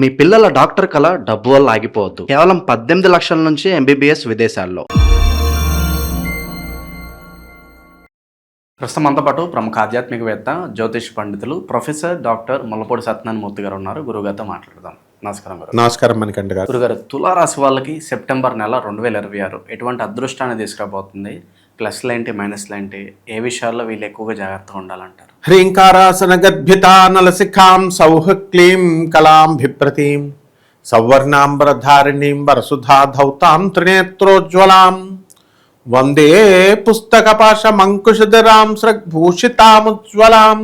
మీ పిల్లల డాక్టర్ కల డబ్బు వల్ల ఆగిపోవద్దు. కేవలం 18 లక్షల నుంచి ఎంబీబీఎస్ విదేశాల్లో. ప్రస్తుతం మనతో పాటు ప్రముఖ ఆధ్యాత్మికవేత్త, జ్యోతిష్ పండితులు ప్రొఫెసర్ డాక్టర్ ముల్లపూడి సత్యనారాయణ మూర్తి గారు ఉన్నారు. గురుగారితో మాట్లాడదాం. నమస్కారం గారు. నమస్కారం మణికంఠ గారు. గురుగారు, తులారాశి వాళ్ళకి సెప్టెంబర్ నెల 2026 ఎటువంటి అదృష్టాన్ని తీసుకురాబోతుంది? ప్లస్లు ఏంటి, మైనస్లు ఏంటి? ఏ విషయాల్లో వీళ్ళు ఎక్కువగా జాగ్రత్తగా ఉండాలంటారు? హ్రీంకారాసన గద్భితానలశిఖాం సౌహ క్లీం కళాంభిప్రతీం సౌవర్ణాంబరధారిణీం వరసుధా ధౌతాం త్రినేత్రోజ్వలాం వందే పుస్తకపాశమంకుశధరాం స్రగ్భూషితాముజ్వలాం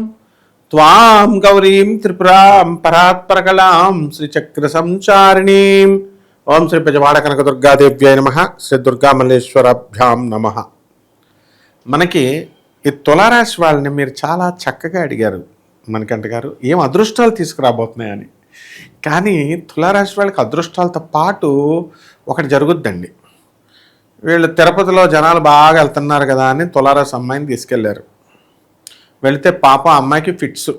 త్వాం గౌరీం త్రిపురాం పరాత్పరకలాం శ్రీచక్ర సంచారిణీం. ఓం శ్రీ బెజవాడ కనకదుర్గాదేవ్యాయ నమః. శ్రీ దుర్గామల్లేశ్వరాభ్యాం నమః. మనకి ఈ తులారాశి వాళ్ళని మీరు చాలా చక్కగా అడిగారు మణికంఠ గారు, ఏం అదృష్టాలు తీసుకురాబోతున్నాయని. కానీ తులారాశి వాళ్ళకి అదృష్టాలతో పాటు ఒకటి జరుగుద్దండి. వీళ్ళు తిరుపతిలో జనాలు బాగా వెళ్తున్నారు కదా అని తులారాశి అమ్మాయిని తీసుకెళ్లారు. వెళితే పాప అమ్మాయికి ఫిట్స్.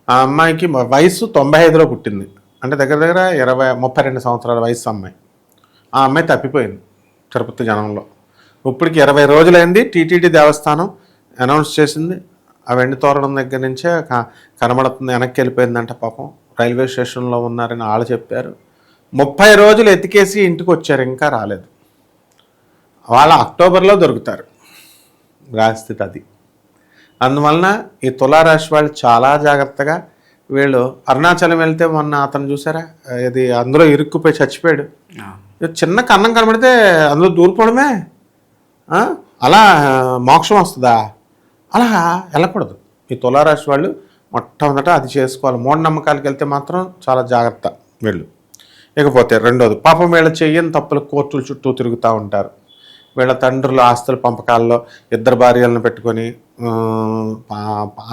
ఆ అమ్మాయికి వయసు 95లో పుట్టింది, అంటే దగ్గర దగ్గర 32 సంవత్సరాల వయసు అమ్మాయి. ఆ అమ్మాయి తప్పిపోయింది తిరుపతి జనంలో. ఇప్పటికి 20 రోజులైంది. టీటీడీ దేవస్థానం అనౌన్స్ చేసింది. ఆ వెండి తోరణం దగ్గర నుంచే కనబడుతుంది, వెనక్కి వెళ్ళిపోయిందంట. పాపం రైల్వే స్టేషన్లో ఉన్నారని వాళ్ళు చెప్పారు. 30 రోజులు ఎతికేసి ఇంటికి వచ్చారు, ఇంకా రాలేదు. వాళ్ళ అక్టోబర్లో దొరుకుతారు. రాస్థితి అది. అందువలన ఈ తులారాశి వాళ్ళు చాలా జాగ్రత్తగా, వీళ్ళు అరుణాచలం వెళ్తే మొన్న అతను చూసారా, ఇది అందులో ఇరుక్కుపోయి చచ్చిపోయాడు. చిన్న కన్నం కనబడితే అందులో దూరిపోవడమే. అలా మోక్షం వస్తుందా? అలా వెళ్ళకూడదు. ఈ తులారాశి వాళ్ళు మొట్టమొదట అది చేసుకోవాలి. మూఢనమ్మకాలకు వెళ్తే మాత్రం చాలా జాగ్రత్త వీళ్ళు. ఇకపోతే రెండోది, పాపం వీళ్ళ చెయ్యని తప్పులు కోర్టుల చుట్టూ తిరుగుతూ ఉంటారు. వీళ్ళ తండ్రుల ఆస్తుల పంపకాల్లో 2 భార్యలను పెట్టుకొని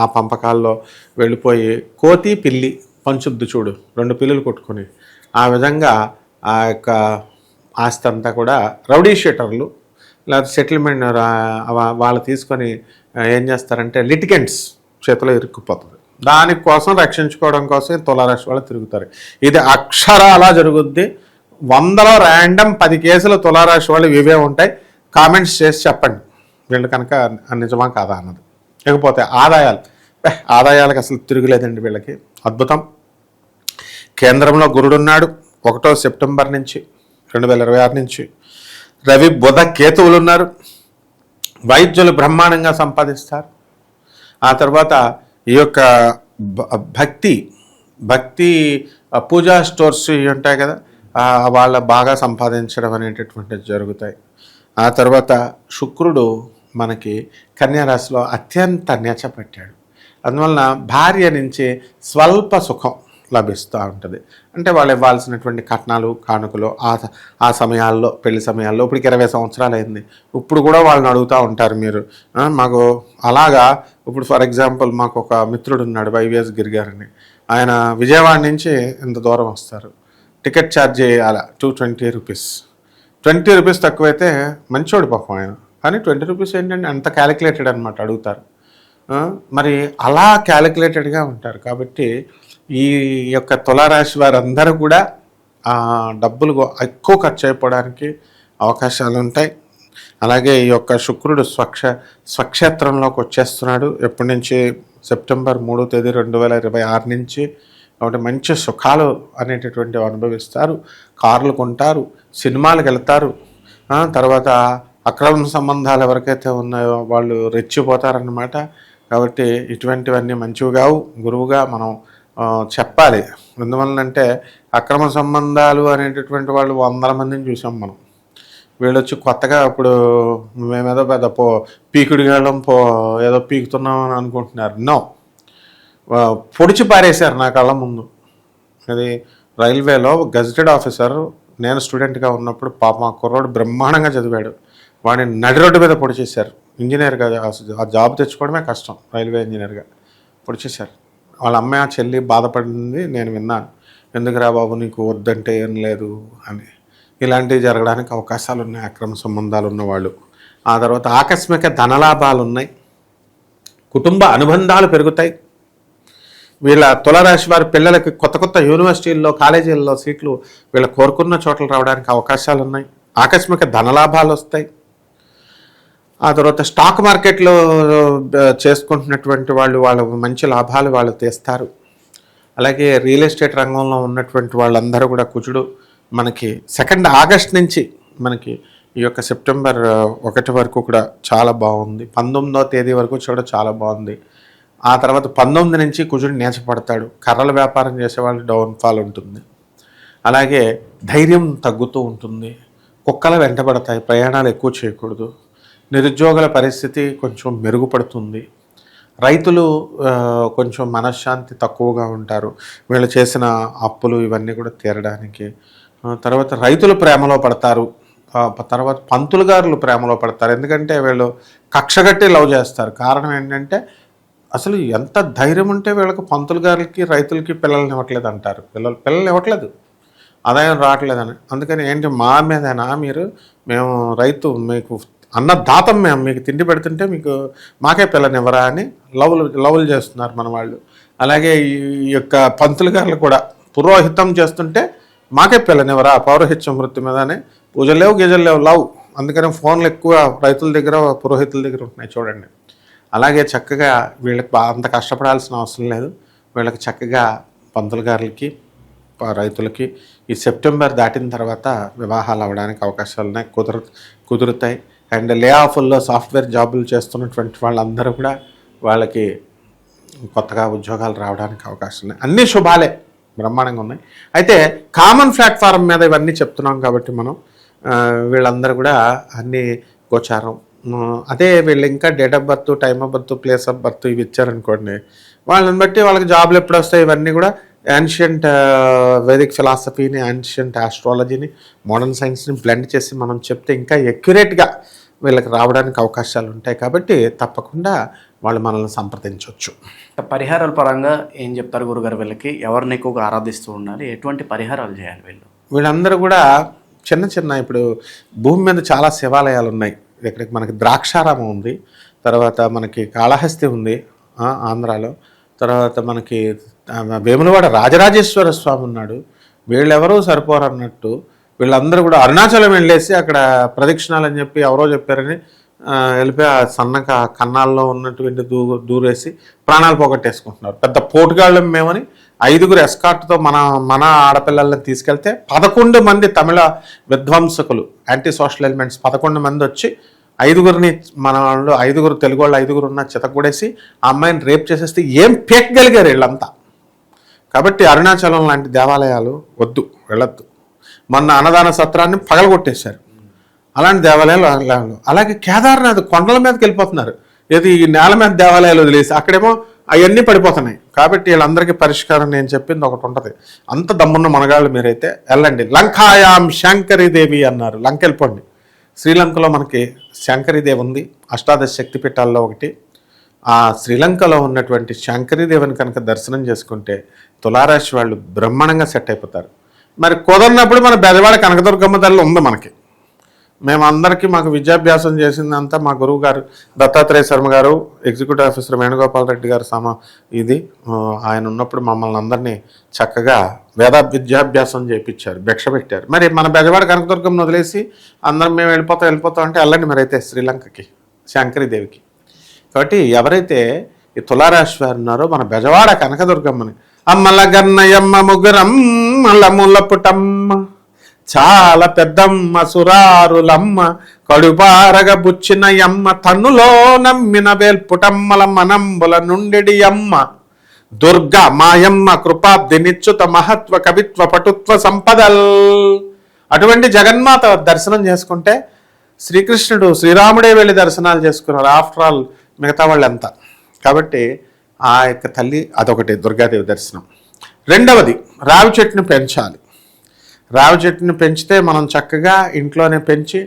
ఆ పంపకాల్లో వెళ్ళిపోయి కోతి పిల్లి పంచుద్దు చూడు, 2 పిల్లులు కొట్టుకొని, ఆ విధంగా ఆ యొక్క ఆస్తి అంతా కూడా రౌడీ షీటర్లు లేదా సెటిల్మెంట్ వాళ్ళు తీసుకొని ఏం చేస్తారంటే లిటిగెంట్స్ చేతిలో ఇరుక్కుపోతుంది. దానికోసం రక్షించుకోవడం కోసం తులారాశి వాళ్ళు తిరుగుతారు. ఇది అక్షరాలా జరుగుద్ది. 100లో ర్యాండమ్ 10 కేసులు తులారాశి వాళ్ళు ఇవే ఉంటాయి. కామెంట్స్ చేసి చెప్పండి వీళ్ళు కనుక నిజమా కాదా అన్నది. లేకపోతే ఆదాయాలకు అసలు తిరుగులేదండి వీళ్ళకి. అద్భుతం. కేంద్రంలో గురుడున్నాడు 1 సెప్టెంబర్ నుంచి 2026 నుంచి. రవి బుధ కేతువులు ఉన్నారు. వైద్యులు బ్రహ్మాండంగా సంపాదిస్తారు. ఆ తర్వాత ఈ యొక్క భక్తి పూజా స్టోర్స్ ఉంటాయి కదా, వాళ్ళ బాగా సంపాదించడం అనేటటువంటివి జరుగుతాయి. ఆ తర్వాత శుక్రుడు మనకి కన్యారాశిలో అత్యంత నెచ్చపెట్టాడు. అందువలన భార్య నుంచి స్వల్ప సుఖం లభిస్తూ ఉంటుంది. అంటే వాళ్ళు ఇవ్వాల్సినటువంటి కట్నాలు కానుకలు ఆ సమయాల్లో, పెళ్లి సమయాల్లో, ఇప్పటికి 20 సంవత్సరాలు అయింది, ఇప్పుడు కూడా వాళ్ళని అడుగుతూ ఉంటారు మీరు మాకు అలాగా. ఇప్పుడు ఫర్ ఎగ్జాంపుల్ మాకు ఒక మిత్రుడు ఉన్నాడు, వైవిఎస్ గిరిగారని. ఆయన విజయవాడ నుంచి ఇంత దూరం వస్తారు. టికెట్ ఛార్జ్ చేయాలి 220 రూపీస్. 20 రూపీస్ తక్కువైతే మంచోడు పాపం ఆయన, కానీ 20 రూపీస్ ఏంటంటే అంత క్యాలిక్యులేటెడ్ అనమాట అడుగుతారు. మరి అలా క్యాలిక్యులేటెడ్గా ఉంటారు. కాబట్టి ఈ యొక్క తులారాశి వారందరూ కూడా డబ్బులు ఎక్కువ ఖర్చు అయిపోవడానికి అవకాశాలు ఉంటాయి. అలాగే ఈ యొక్క శుక్రుడు స్వక్షేత్రంలోకి వచ్చేస్తున్నాడు. ఎప్పటి నుంచి? సెప్టెంబర్ 3వ తేదీ 2026 నుంచి. కాబట్టి మంచి సుఖాలు అనేటటువంటివి అనుభవిస్తారు. కార్లు కొంటారు, సినిమాలకు వెళ్తారు. తర్వాత అక్రమ సంబంధాలు ఎవరికైతే ఉన్నాయో వాళ్ళు రెచ్చిపోతారన్నమాట. కాబట్టి ఇటువంటివన్నీ మంచివి కావు. గురువుగా మనం చెప్పాలి. ఎందువల్లంటే అక్రమ సంబంధాలు అనేటటువంటి వాళ్ళు 100 మందిని చూసాం మనం. వీళ్ళు వచ్చి కొత్తగా ఇప్పుడు మేమేదో పెద్ద పీకుడిగాళ్ళం ఏదో పీకుతున్నాం అని అనుకుంటున్నారు. నో, పొడిచి పారేశారు నా కళ్ళ ముందు. అది రైల్వేలో గజెటెడ్ ఆఫీసర్. నేను స్టూడెంట్గా ఉన్నప్పుడు పాప మా కుర్రోడు బ్రహ్మాండంగా చదివాడు, వాడిని నడి రోడ్డు మీద పొడిచేశారు. ఇంజనీర్గా ఆ జాబ్ తెచ్చుకోవడమే కష్టం, రైల్వే ఇంజనీర్గా పొడిచేశారు. వాళ్ళ అమ్మాయి చెల్లి బాధపడింది, నేను విన్నాను. ఎందుకురా బాబు నీకు వద్దంటే ఏం లేదు అని. ఇలాంటివి జరగడానికి అవకాశాలు ఉన్నాయి అక్రమ సంబంధాలు ఉన్నవాళ్ళు. ఆ తర్వాత ఆకస్మిక ధనలాభాలు ఉన్నాయి, కుటుంబ అనుబంధాలు పెరుగుతాయి. వీళ్ళ తులారాశి వారి పిల్లలకి కొత్త కొత్త యూనివర్సిటీల్లో కాలేజీల్లో సీట్లు వీళ్ళ కోరుకున్న చోట్ల రావడానికి అవకాశాలు ఉన్నాయి. ఆకస్మిక ధనలాభాలు వస్తాయి. ఆ తర్వాత స్టాక్ మార్కెట్లో చేసుకుంటున్నటువంటి వాళ్ళు మంచి లాభాలు వాళ్ళు తీస్తారు. అలాగే రియల్ ఎస్టేట్ రంగంలో ఉన్నటువంటి వాళ్ళందరూ కూడా కుజుడు మనకి 2 ఆగస్ట్ నుంచి మనకి ఈ యొక్క సెప్టెంబర్ 1 వరకు కూడా చాలా బాగుంది. 19వ తేదీ వరకు కూడా చాలా బాగుంది. ఆ తర్వాత 19 నుంచి కుజుడు నేచపడతాడు. కర్రల వ్యాపారం చేసే వాళ్ళు డౌన్ఫాల్ ఉంటుంది. అలాగే ధైర్యం తగ్గుతూ ఉంటుంది. కుక్కలు వెంటబడతాయి. ప్రయాణాలు ఎక్కువ చేయకూడదు. నిరుద్యోగుల పరిస్థితి కొంచెం మెరుగుపడుతుంది. రైతులు కొంచెం మనశ్శాంతి తక్కువగా ఉంటారు. వీళ్ళు చేసిన అప్పులు ఇవన్నీ కూడా తీరడానికి. తర్వాత రైతులు ప్రేమలో పడతారు. తర్వాత పంతులు గారులు ప్రేమలో పడతారు. ఎందుకంటే వీళ్ళు కక్షగట్టి లవ్ చేస్తారు. కారణం ఏంటంటే అసలు ఎంత ధైర్యం ఉంటే వీళ్ళకి పంతులు గారికి రైతులకి పిల్లల్ని ఇవ్వట్లేదు అంటారు. పిల్లల్ని ఇవ్వట్లేదు, ఆదాయం రావట్లేదని. అందుకని ఏంటి మా మీదేనా మేము రైతు మీకు అన్నదాతం, మేము మీకు తిండి పెడుతుంటే మీకు మాకే పిల్లనివ్వరా అని లవ్లు చేస్తున్నారు మన వాళ్ళు. అలాగే ఈ యొక్క పంతులు గారులు కూడా పురోహితం చేస్తుంటే మాకే పిల్లనివ్వరా, పౌరోహిత్యం వృత్తి మీదనే పూజలు లేవు గీజలు లేవు లవ్. అందుకని ఫోన్లు ఎక్కువ రైతుల దగ్గర పురోహితుల దగ్గర ఉంటున్నాయి చూడండి. అలాగే చక్కగా వీళ్ళకి అంత కష్టపడాల్సిన అవసరం లేదు. వీళ్ళకి చక్కగా పంతులు గారులకి రైతులకి ఈ సెప్టెంబర్ దాటిన తర్వాత వివాహాలు అవ్వడానికి అవకాశాలు ఉన్నాయి, కుదురుతాయి. అండ్ లే ఆఫ్ల్లో సాఫ్ట్వేర్ జాబులు చేస్తున్నటువంటి వాళ్ళందరూ కూడా వాళ్ళకి కొత్తగా ఉద్యోగాలు రావడానికి అవకాశం ఉన్నాయి. అన్నీ శుభాలే, బ్రహ్మాండంగా ఉన్నాయి. అయితే కామన్ ప్లాట్ఫారం మీద ఇవన్నీ చెప్తున్నాం కాబట్టి మనం వీళ్ళందరూ కూడా అన్ని గోచారం. అదే వీళ్ళు ఇంకా date of birth, time of birth, place of birth ఇవి ఇచ్చారనుకోండి, వాళ్ళని బట్టి వాళ్ళకి జాబులు ఎప్పుడు వస్తాయి ఇవన్నీ కూడా యాన్షియంట్ వేదిక్ ఫిలాసఫీని, యాన్షియంట్ ఆస్ట్రాలజీని, మోడర్న్ సైన్స్ని బ్లెండ్ చేసి మనం చెప్తే ఇంకా ఎక్యురేట్గా వీళ్ళకి రావడానికి అవకాశాలు ఉంటాయి. కాబట్టి తప్పకుండా వాళ్ళు మనల్ని సంప్రదించవచ్చు. పరిహారాల పరంగా ఏం చెప్తారు గురుగారు? వీళ్ళకి ఎవరిని ఎక్కువగా ఆరాధిస్తూ ఉండాలి, ఎటువంటి పరిహారాలు చేయాలి వీళ్ళందరూ కూడా చిన్న ఇప్పుడు భూమి మీద చాలా శివాలయాలు ఉన్నాయి. ఇక్కడికి మనకి ద్రాక్షారామం ఉంది, తర్వాత మనకి కాళహస్తి ఉంది ఆంధ్రాలో, తర్వాత మనకి వేములవాడ రాజరాజేశ్వర స్వామి ఉన్నాడు. వీళ్ళెవరూ సరిపోరు అన్నట్టు వీళ్ళందరూ కూడా అరుణాచలం వెళ్ళేసి అక్కడ ప్రదక్షిణాలు అని చెప్పి ఎవరో చెప్పారని వెళ్ళిపోయి ఆ సన్నక కన్నాల్లో ఉన్నటువంటి దూరేసి ప్రాణాలు పోగొట్టేసుకుంటున్నారు. పెద్ద పోటుగాళ్ళం మేమని 5 ఎస్కార్ట్తో మన ఆడపిల్లల్ని తీసుకెళ్తే 11 మంది తమిళ విధ్వంసకులు, యాంటీ సోషల్ ఎలిమెంట్స్ 11 మంది వచ్చి 5 మన వాళ్ళు 5 తెలుగు వాళ్ళు 5 ఉన్న చితకూడేసి ఆ అమ్మాయిని రేప్ చేసేస్తే ఏం పీకగలిగారు వీళ్ళంతా. కాబట్టి అరుణాచలం లాంటి దేవాలయాలు వద్దు, వెళ్ళొద్దు. మొన్న అన్నదాన సత్రాన్ని పగలగొట్టేశారు. అలాంటి దేవాలయాలు. అలాగే కేదార్నాథ్ కొండల మీదకి వెళ్ళిపోతున్నారు. ఏది ఈ నేల మీద దేవాలయాలు వదిలేసి అక్కడేమో అవన్నీ పడిపోతున్నాయి. కాబట్టి వీళ్ళందరికీ పరిష్కారం నేను చెప్పింది ఒకటి ఉంటుంది. అంత దమ్మున్న మనగాళ్ళు మీరైతే వెళ్ళండి. లంకాయాం శంకరీదేవి అన్నారు, లంక వెళ్ళిపోండి. శ్రీలంకలో మనకి శంకరీదేవి ఉంది, అష్టాదశ శక్తి పీఠాల్లో ఒకటి. ఆ శ్రీలంకలో ఉన్నటువంటి శంకరీదేవిని కనుక దర్శనం చేసుకుంటే తులారాశి వాళ్ళు బ్రహ్మాండంగా సెట్ అయిపోతారు. మరి కుదరినప్పుడు మన బెజవాడ కనకదుర్గమ్మ తల్లి ఉంది మనకి. మేమందరికీ మాకు విద్యాభ్యాసం చేసిందంతా మా గురువు గారు దత్తాత్రేయ శర్మ గారు, ఎగ్జిక్యూటివ్ ఆఫీసర్ వేణుగోపాల్ రెడ్డి గారు ఆయన ఉన్నప్పుడు మమ్మల్ని అందరినీ చక్కగా వేద విద్యాభ్యాసం చేయించారు, భిక్ష పెట్టారు. మరి మన బెజవాడ కనకదుర్గం వదిలేసి అందరం మేము వెళ్ళిపోతాం అంటే వెళ్ళండి మరి అయితే శ్రీలంకకి, శంకరీదేవికి. కాబట్టి ఎవరైతే ఈ తులారాశి వారు ఉన్నారో మన బెజవాడ కనకదుర్గమ్మని అమ్మల గన్నయమ్మ ముగ్గురమ్మల ముల్ల పుటమ్మ చాలా పెద్దమ్మ సురారులమ్మ కడుపారగ బుచ్చినయమ్మ తన్నులో నమ్మిన వేల్పుటమ్మల మనంబుల నుండి అమ్మ దుర్గ మాయమ్మ కృపాబ్ది నిచ్చుత మహత్వ కవిత్వ పటుత్వ సంపదల్. అటువంటి జగన్మాత దర్శనం చేసుకుంటే శ్రీకృష్ణుడు శ్రీరాముడే వెళ్ళి దర్శనాలు చేసుకున్నారు. ఆఫ్టర్ ఆల్ మిగతా వాళ్ళు ఎంత. కాబట్టి ఆ యొక్క తల్లి అదొకటి దుర్గాదేవి దర్శనం. రెండవది రావి చెట్టును పెంచాలి. రావి చెట్టును పెంచితే మనం చక్కగా ఇంట్లోనే పెంచి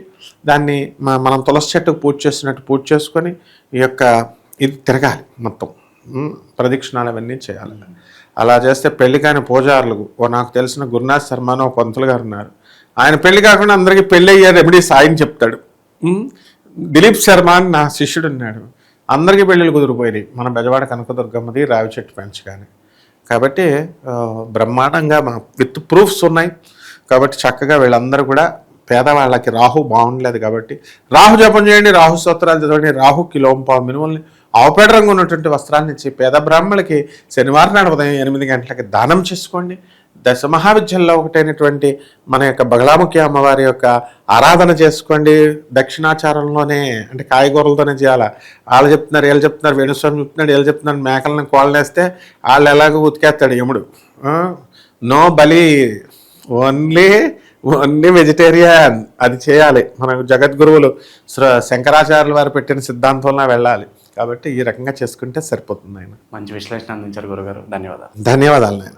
దాన్ని మనం తులసి చెట్టుకు పూజ చేసినట్టు పూజ చేసుకొని ఈ యొక్క ఇది తిరగాలి, మొత్తం ప్రదక్షిణాలు అవన్నీ చేయాలి. అలా చేస్తే పెళ్లి కాని పూజారులు నాకు తెలిసిన గురునాథ్ శర్మ అని ఒక పంతులు గారు ఉన్నారు. ఆయన పెళ్లి కాకుండా అందరికీ పెళ్ళి అయ్యే రెమెడీస్ ఆయన చెప్తాడు. దిలీప్ శర్మ అని నా శిష్యుడు ఉన్నాడు. అందరికీ పెళ్ళిళ్ళు కుదిరిపోయినాయి మన బెజవాడ కనకదుర్గమ్మది రావి చెట్టు పెంచగానే. కాబట్టి బ్రహ్మాండంగా విత్ ప్రూఫ్స్ ఉన్నాయి. కాబట్టి చక్కగా వీళ్ళందరూ కూడా పేదవాళ్ళకి రాహు బాగుండలేదు కాబట్టి రాహు జపం చేయండి, రాహు స్తోత్రాలు చదవండి, రాహుకి లోంపావు మినుముల్ని ఆవుపేట రంగు ఉన్నటువంటి వస్త్రాన్ని ఇచ్చి పేద బ్రాహ్మణులకి శనివారం నాడు ఉదయం 8 గంటలకి దానం చేసుకోండి. దశ మహావిద్యల్లో ఒకటైనటువంటి మన యొక్క బగలాముఖి అమ్మవారి యొక్క ఆరాధన చేసుకోండి. దక్షిణాచారంలోనే అంటే కాయగూరలతోనే చేయాలి. వాళ్ళు చెప్తున్నారు, వీళ్ళు చెప్తున్నారు, వేణుస్వామి చెప్తున్నాడు, వీళ్ళు చెప్తున్నారు, మేకలను కోళ్ళేస్తే వాళ్ళు ఎలాగో ఉతికేస్తాడు యముడు. నో బలి, ఓన్లీ వెజిటేరియన్. అది చేయాలి. మనకు జగద్గురువులు శంకరాచార్యుల వారు పెట్టిన సిద్ధాంతంలో వెళ్ళాలి. కాబట్టి ఈ రకంగా చేసుకుంటే సరిపోతుంది. ఆయన మంచి విశ్లేషణ అందించారు గురుగారు. ధన్యవాదాలు. ధన్యవాదాలు నాయన.